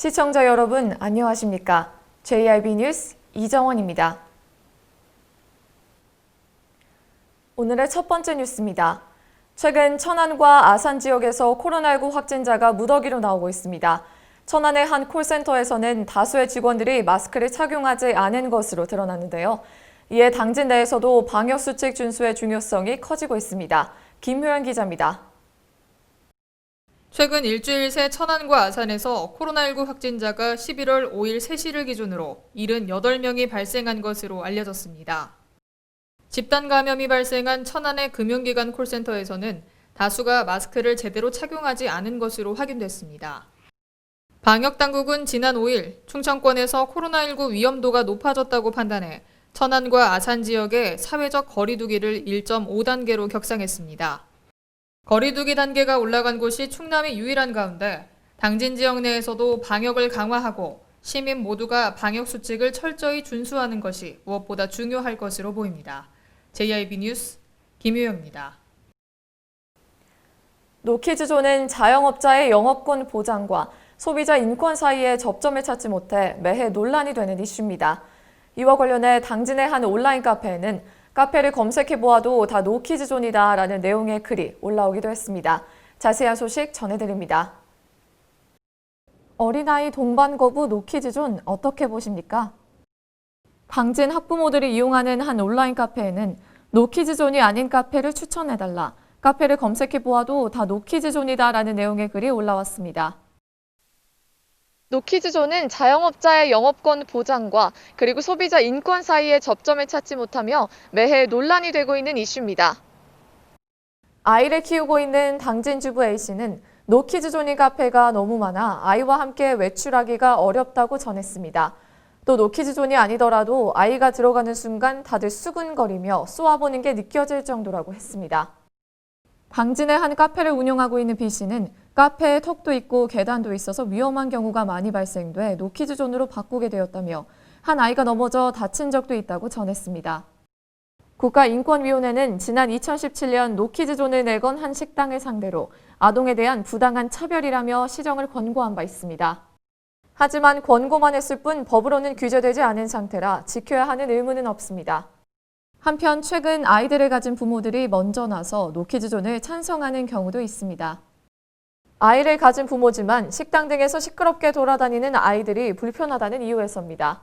시청자 여러분, 안녕하십니까? JRB 뉴스 이정원입니다. 오늘의 첫 번째 뉴스입니다. 최근 천안과 아산 지역에서 코로나19 확진자가 무더기로 나오고 있습니다. 천안의 한 콜센터에서는 다수의 직원들이 마스크를 착용하지 않은 것으로 드러났는데요. 이에 당진 내에서도 방역수칙 준수의 중요성이 커지고 있습니다. 김효연 기자입니다. 최근 일주일 새 천안과 아산에서 코로나19 확진자가 11월 5일 3시를 기준으로 78명이 발생한 것으로 알려졌습니다. 집단 감염이 발생한 천안의 금융기관 콜센터에서는 다수가 마스크를 제대로 착용하지 않은 것으로 확인됐습니다. 방역당국은 지난 5일 충청권에서 코로나19 위험도가 높아졌다고 판단해 천안과 아산 지역에 사회적 거리 두기를 1.5단계로 격상했습니다. 거리두기 단계가 올라간 곳이 충남이 유일한 가운데 당진 지역 내에서도 방역을 강화하고 시민 모두가 방역 수칙을 철저히 준수하는 것이 무엇보다 중요할 것으로 보입니다. JRB 뉴스 김효영입니다. 노키즈존은 자영업자의 영업권 보장과 소비자 인권 사이의 접점을 찾지 못해 매해 논란이 되는 이슈입니다. 이와 관련해 당진의 한 온라인 카페에는 카페를 검색해보아도 다 노키즈존이다 라는 내용의 글이 올라오기도 했습니다. 자세한 소식 전해드립니다. 어린아이 동반 거부 노키즈존 어떻게 보십니까? 당진 학부모들이 이용하는 한 온라인 카페에는 노키즈존이 아닌 카페를 추천해달라, 카페를 검색해보아도 다 노키즈존이다 라는 내용의 글이 올라왔습니다. 노키즈존은 자영업자의 영업권 보장과 그리고 소비자 인권 사이의 접점을 찾지 못하며 매해 논란이 되고 있는 이슈입니다. 아이를 키우고 있는 당진 주부 A씨는 노키즈존인 카페가 너무 많아 아이와 함께 외출하기가 어렵다고 전했습니다. 또 노키즈존이 아니더라도 아이가 들어가는 순간 다들 수근거리며 쏘아보는 게 느껴질 정도라고 했습니다. 당진의 한 카페를 운영하고 있는 B씨는 카페에 턱도 있고 계단도 있어서 위험한 경우가 많이 발생돼 노키즈존으로 바꾸게 되었다며 한 아이가 넘어져 다친 적도 있다고 전했습니다. 국가인권위원회는 지난 2017년 노키즈존을 내건 한 식당을 상대로 아동에 대한 부당한 차별이라며 시정을 권고한 바 있습니다. 하지만 권고만 했을 뿐 법으로는 규제되지 않은 상태라 지켜야 하는 의무는 없습니다. 한편 최근 아이들을 가진 부모들이 먼저 나서 노키즈존을 찬성하는 경우도 있습니다. 아이를 가진 부모지만 식당 등에서 시끄럽게 돌아다니는 아이들이 불편하다는 이유에서입니다.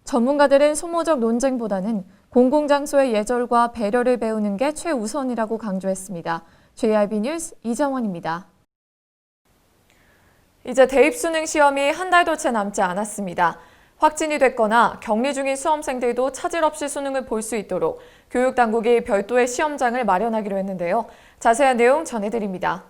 전문가들은 소모적 논쟁보다는 공공장소의 예절과 배려를 배우는 게 최우선이라고 강조했습니다. JRB 뉴스 이정원입니다. 이제 대입수능 시험이 한 달도 채 남지 않았습니다. 확진이 됐거나 격리 중인 수험생들도 차질 없이 수능을 볼 수 있도록 교육당국이 별도의 시험장을 마련하기로 했는데요. 자세한 내용 전해드립니다.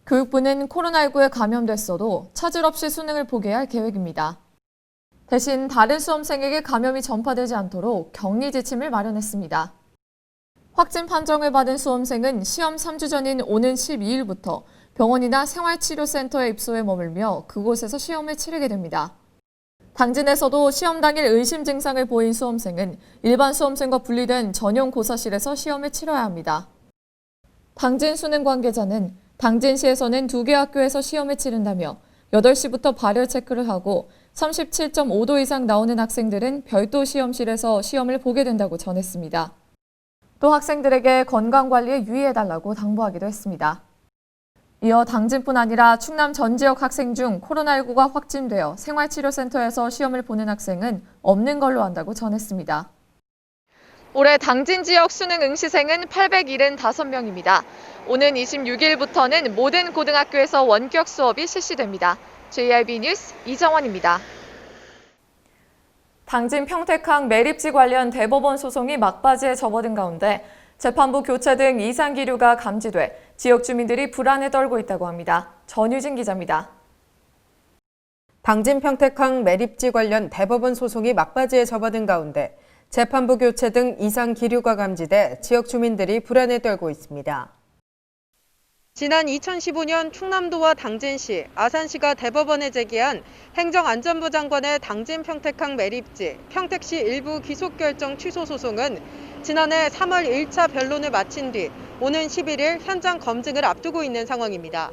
교육부는 코로나19에 감염됐어도 차질 없이 수능을 보게 할 계획입니다. 대신 다른 수험생에게 감염이 전파되지 않도록 격리 지침을 마련했습니다. 확진 판정을 받은 수험생은 시험 3주 전인 오는 12일부터 병원이나 생활치료센터에 입소해 머물며 그곳에서 시험을 치르게 됩니다. 당진에서도 시험 당일 의심 증상을 보인 수험생은 일반 수험생과 분리된 전용 고사실에서 시험을 치러야 합니다. 당진 수능 관계자는 당진시에서는 2개 학교에서 시험을 치른다며 8시부터 발열 체크를 하고 37.5도 이상 나오는 학생들은 별도 시험실에서 시험을 보게 된다고 전했습니다. 또 학생들에게 건강관리에 유의해달라고 당부하기도 했습니다. 이어 당진뿐 아니라 충남 전 지역 학생 중 코로나19가 확진되어 생활치료센터에서 시험을 보는 학생은 없는 걸로 안다고 전했습니다. 올해 당진 지역 수능 응시생은 875명입니다. 오는 26일부터는 모든 고등학교에서 원격 수업이 실시됩니다. JRB 뉴스 이정원입니다. 당진 평택항 매립지 관련 대법원 소송이 막바지에 접어든 가운데 재판부 교체 등 이상 기류가 감지돼 지역 주민들이 불안에 떨고 있다고 합니다. 전유진 기자입니다. 당진 평택항 매립지 관련 대법원 소송이 막바지에 접어든 가운데 재판부 교체 등 이상 기류가 감지돼 지역 주민들이 불안에 떨고 있습니다. 지난 2015년 충남도와 당진시, 아산시가 대법원에 제기한 행정안전부 장관의 당진 평택항 매립지, 평택시 일부 기소결정 취소 소송은 지난해 3월 1차 변론을 마친 뒤 오는 11일 현장 검증을 앞두고 있는 상황입니다.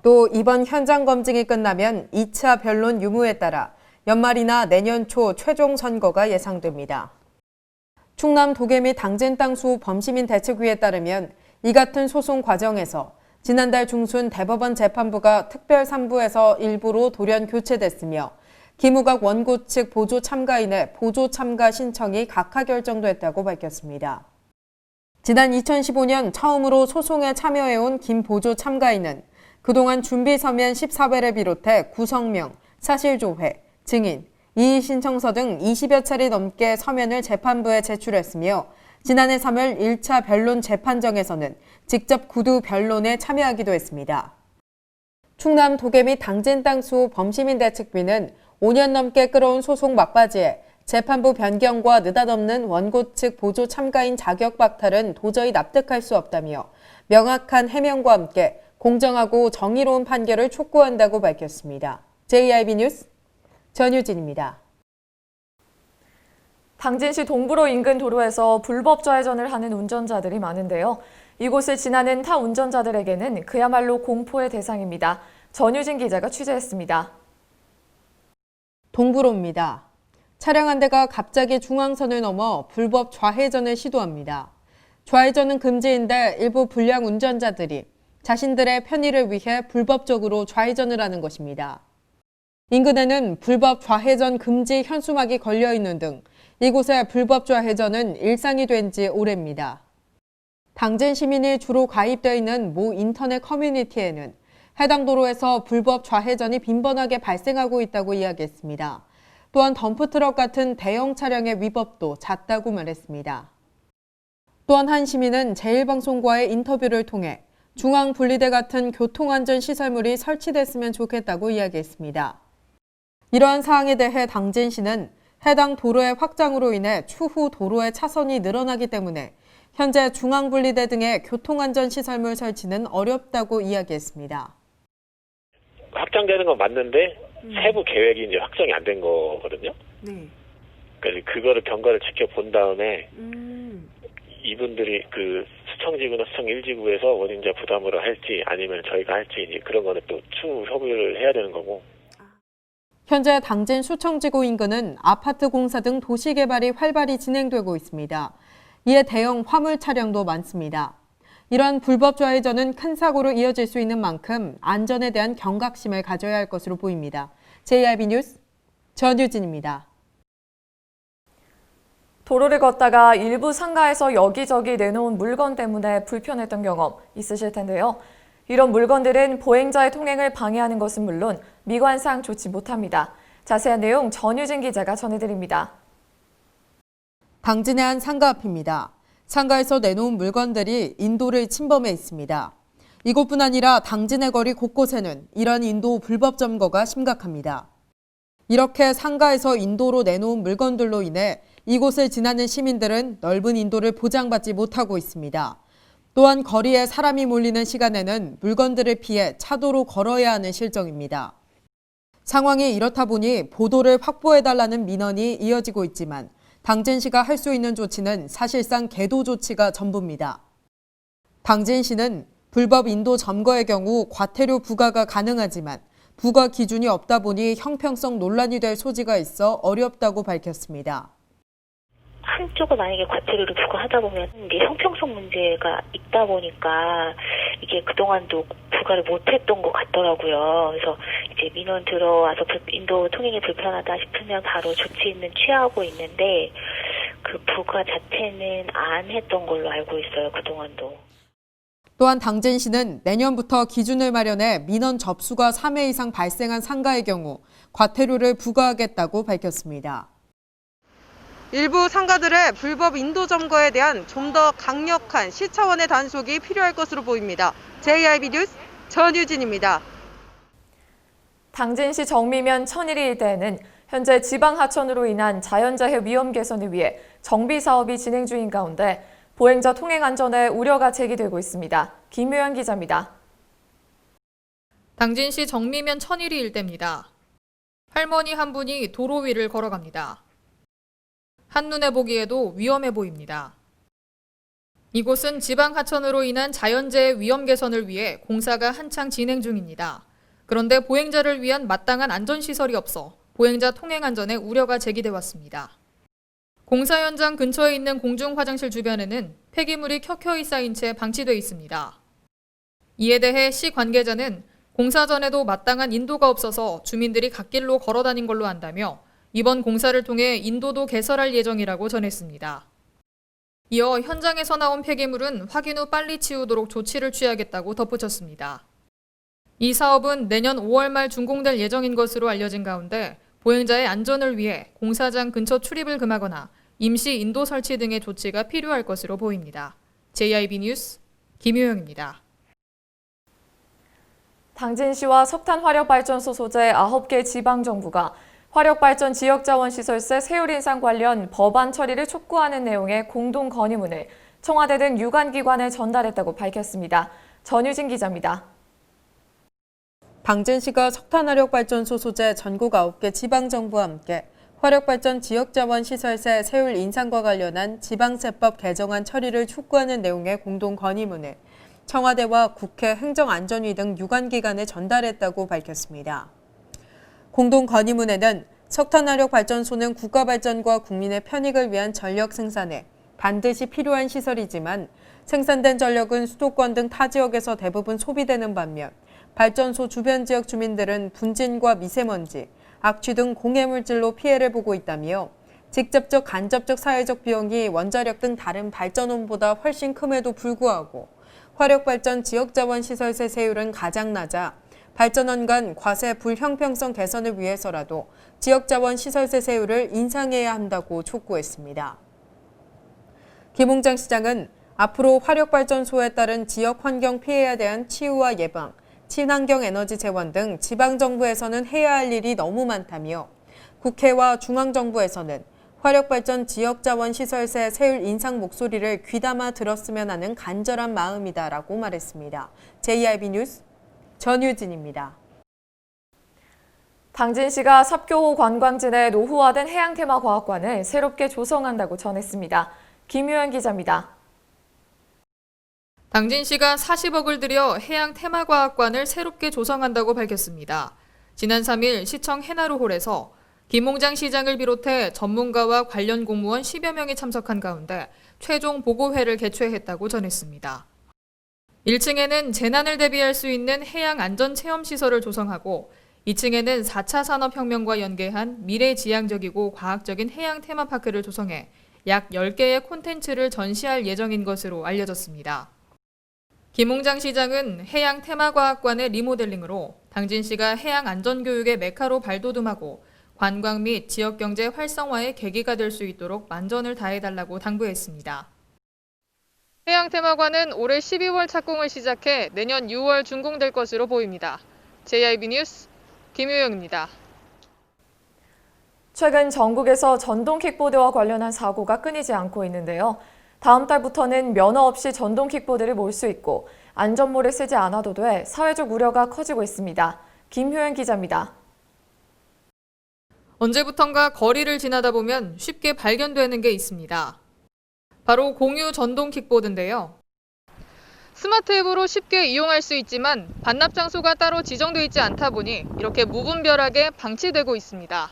또 이번 현장 검증이 끝나면 2차 변론 유무에 따라 연말이나 내년 초 최종 선고가 예상됩니다. 충남 도계미 당진 땅 수호 범시민 대책위에 따르면 이 같은 소송 과정에서 지난달 중순 대법원 재판부가 특별 3부에서 일부로 돌연 교체됐으며 김우각 원고 측 보조 참가인의 보조 참가 신청이 각하 결정됐다고 밝혔습니다. 지난 2015년 처음으로 소송에 참여해온 김 보조 참가인은 그동안 준비 서면 14회를 비롯해 구성명, 사실조회, 증인, 이의 신청서 등 20여 차례 넘게 서면을 재판부에 제출했으며 지난해 3월 1차 변론 재판정에서는 직접 구두 변론에 참여하기도 했습니다. 충남 도계미 당진 땅 수호 범시민 대책위는 5년 넘게 끌어온 소송 막바지에 재판부 변경과 느닷없는 원고 측 보조 참가인 자격 박탈은 도저히 납득할 수 없다며 명확한 해명과 함께 공정하고 정의로운 판결을 촉구한다고 밝혔습니다. JIB 뉴스 전유진입니다. 당진시 동부로 인근 도로에서 불법 좌회전을 하는 운전자들이 많은데요. 이곳을 지나는 타 운전자들에게는 그야말로 공포의 대상입니다. 전유진 기자가 취재했습니다. 동부로입니다. 차량 한 대가 갑자기 중앙선을 넘어 불법 좌회전을 시도합니다. 좌회전은 금지인데 일부 불량 운전자들이 자신들의 편의를 위해 불법적으로 좌회전을 하는 것입니다. 인근에는 불법 좌회전 금지 현수막이 걸려 있는 등 이곳의 불법 좌회전은 일상이 된 지 오래입니다. 당진 시민이 주로 가입되어 있는 모 인터넷 커뮤니티에는 해당 도로에서 불법 좌회전이 빈번하게 발생하고 있다고 이야기했습니다. 또한 덤프트럭 같은 대형 차량의 위법도 잦다고 말했습니다. 또한 한 시민은 제1방송과의 인터뷰를 통해 중앙분리대 같은 교통안전시설물이 설치됐으면 좋겠다고 이야기했습니다. 이러한 사항에 대해 당진시는 해당 도로의 확장으로 인해 추후 도로의 차선이 늘어나기 때문에 현재 중앙분리대 등의 교통안전시설물 설치는 어렵다고 이야기했습니다. 확장되는 건 맞는데 세부 계획이 이제 확정이 안 된 거거든요. 네. 그러니까 그거를 경과를 지켜본 다음에 이분들이 그 수청지구나 수청 1지구에서 원인자 부담으로 할지 아니면 저희가 할지 이제 그런 거는 또 추후 협의를 해야 되는 거고. 현재 당진 수청지구 인근은 아파트 공사 등 도시 개발이 활발히 진행되고 있습니다. 이에 대형 화물 차량도 많습니다. 이러한 불법 좌회전은 큰 사고로 이어질 수 있는 만큼 안전에 대한 경각심을 가져야 할 것으로 보입니다. JIB 뉴스 전유진입니다. 도로를 걷다가 일부 상가에서 여기저기 내놓은 물건 때문에 불편했던 경험 있으실 텐데요. 이런 물건들은 보행자의 통행을 방해하는 것은 물론 미관상 좋지 못합니다. 자세한 내용 전유진 기자가 전해드립니다. 당진의 한 상가 앞입니다. 상가에서 내놓은 물건들이 인도를 침범해 있습니다. 이곳뿐 아니라 당진의 거리 곳곳에는 이런 인도 불법 점거가 심각합니다. 이렇게 상가에서 인도로 내놓은 물건들로 인해 이곳을 지나는 시민들은 넓은 인도를 보장받지 못하고 있습니다. 또한 거리에 사람이 몰리는 시간에는 물건들을 피해 차도로 걸어야 하는 실정입니다. 상황이 이렇다 보니 보도를 확보해달라는 민원이 이어지고 있지만 당진시가 할 수 있는 조치는 사실상 계도 조치가 전부입니다. 당진시는 불법 인도 점거의 경우 과태료 부과가 가능하지만 부과 기준이 없다 보니 형평성 논란이 될 소지가 있어 어렵다고 밝혔습니다. 한쪽을 만약에 과태료를 부과하다 보면 이게 형평성 문제가 있다 보니까 이게 그동안도 부과를 못했던 것 같더라고요. 그래서 이제 민원 들어와서 인도 통행이 불편하다 싶으면 바로 조치는 취하고 있는데 그 부과 자체는 안 했던 걸로 알고 있어요. 그동안도. 또한 당진시는 내년부터 기준을 마련해 민원 접수가 3회 이상 발생한 상가의 경우 과태료를 부과하겠다고 밝혔습니다. 일부 상가들의 불법 인도 점거에 대한 좀 더 강력한 시 차원의 단속이 필요할 것으로 보입니다. JIB 뉴스 전유진입니다. 당진시 정미면 천일리 일대에는 현재 지방 하천으로 인한 자연재해 위험 개선을 위해 정비 사업이 진행 중인 가운데 보행자 통행 안전에 우려가 제기되고 있습니다. 김효연 기자입니다. 당진시 정미면 천일리 일대입니다. 할머니 한 분이 도로 위를 걸어갑니다. 한눈에 보기에도 위험해 보입니다. 이곳은 지방 하천으로 인한 자연재해 위험 개선을 위해 공사가 한창 진행 중입니다. 그런데 보행자를 위한 마땅한 안전시설이 없어 보행자 통행 안전에 우려가 제기돼 왔습니다. 공사 현장 근처에 있는 공중 화장실 주변에는 폐기물이 켜켜이 쌓인 채 방치돼 있습니다. 이에 대해 시 관계자는 공사 전에도 마땅한 인도가 없어서 주민들이 갓길로 걸어 다닌 걸로 안다며 이번 공사를 통해 인도도 개설할 예정이라고 전했습니다. 이어 현장에서 나온 폐기물은 확인 후 빨리 치우도록 조치를 취하겠다고 덧붙였습니다. 이 사업은 내년 5월 말 준공될 예정인 것으로 알려진 가운데 보행자의 안전을 위해 공사장 근처 출입을 금하거나 임시 인도 설치 등의 조치가 필요할 것으로 보입니다. JIB 뉴스 김효영입니다. 당진시와 석탄화력발전소 소재 9개 지방정부가 화력발전 지역자원시설세 세율 인상 관련 법안 처리를 촉구하는 내용의 공동 건의문을 청와대 등 유관기관에 전달했다고 밝혔습니다. 전유진 기자입니다. 당진시가 석탄화력발전소 소재 전국 9개 지방정부와 함께 화력발전 지역자원시설세 세율 인상과 관련한 지방세법 개정안 처리를 촉구하는 내용의 공동 건의문을 청와대와 국회 행정안전위 등 유관기관에 전달했다고 밝혔습니다. 공동 건의문에는 석탄화력발전소는 국가발전과 국민의 편익을 위한 전력 생산에 반드시 필요한 시설이지만 생산된 전력은 수도권 등 타 지역에서 대부분 소비되는 반면 발전소 주변 지역 주민들은 분진과 미세먼지, 악취 등 공해물질로 피해를 보고 있다며 직접적 간접적 사회적 비용이 원자력 등 다른 발전원보다 훨씬 큼에도 불구하고 화력발전 지역자원시설세 세율은 가장 낮아 발전원 간 과세 불형평성 개선을 위해서라도 지역자원시설세 세율을 인상해야 한다고 촉구했습니다. 김홍장 시장은 앞으로 화력발전소에 따른 지역 환경 피해에 대한 치유와 예방, 친환경 에너지 재원 등 지방정부에서는 해야 할 일이 너무 많다며 국회와 중앙정부에서는 화력발전 지역자원시설세 세율 인상 목소리를 귀담아 들었으면 하는 간절한 마음이다라고 말했습니다. JIB 뉴스 전유진입니다. 당진시가 삽교호 관광진의 노후화된 해양테마과학관을 새롭게 조성한다고 전했습니다. 김효연 기자입니다. 당진시가 40억을 들여 해양테마과학관을 새롭게 조성한다고 밝혔습니다. 지난 3일 시청 해나루홀에서 김홍장 시장을 비롯해 전문가와 관련 공무원 10여 명이 참석한 가운데 최종 보고회를 개최했다고 전했습니다. 1층에는 재난을 대비할 수 있는 해양안전체험시설을 조성하고 2층에는 4차 산업혁명과 연계한 미래지향적이고 과학적인 해양 테마파크를 조성해 약 10개의 콘텐츠를 전시할 예정인 것으로 알려졌습니다. 김홍장 시장은 해양 테마과학관의 리모델링으로 당진시가 해양안전교육의 메카로 발돋움하고 관광 및 지역경제 활성화의 계기가 될 수 있도록 만전을 다해달라고 당부했습니다. 해양테마관은 올해 12월 착공을 시작해 내년 6월 준공될 것으로 보입니다. JIB 뉴스 김효영입니다. 최근 전국에서 전동 킥보드와 관련한 사고가 끊이지 않고 있는데요. 다음 달부터는 면허 없이 전동 킥보드를 몰 수 있고 안전모를 쓰지 않아도 돼 사회적 우려가 커지고 있습니다. 김효연 기자입니다. 언제부턴가 거리를 지나다 보면 쉽게 발견되는 게 있습니다. 바로 공유 전동 킥보드인데요. 스마트 앱으로 쉽게 이용할 수 있지만 반납 장소가 따로 지정돼 있지 않다 보니 이렇게 무분별하게 방치되고 있습니다.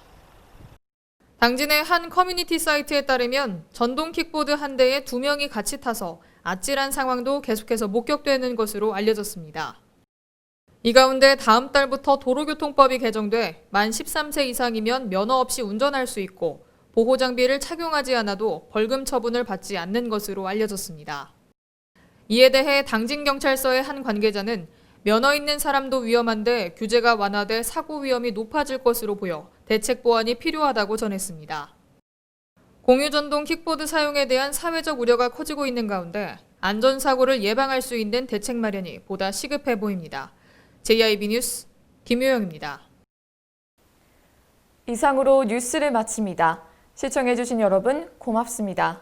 당진의 한 커뮤니티 사이트에 따르면 전동 킥보드 한 대에 2명이 같이 타서 아찔한 상황도 계속해서 목격되는 것으로 알려졌습니다. 이 가운데 다음 달부터 도로교통법이 개정돼 만 13세 이상이면 면허 없이 운전할 수 있고 보호장비를 착용하지 않아도 벌금 처분을 받지 않는 것으로 알려졌습니다. 이에 대해 당진경찰서의 한 관계자는 면허 있는 사람도 위험한데 규제가 완화돼 사고 위험이 높아질 것으로 보여 대책 보완이 필요하다고 전했습니다. 공유전동 킥보드 사용에 대한 사회적 우려가 커지고 있는 가운데 안전사고를 예방할 수 있는 대책 마련이 보다 시급해 보입니다. JIB 뉴스 김효영입니다. 이상으로 뉴스를 마칩니다. 시청해주신 여러분 고맙습니다.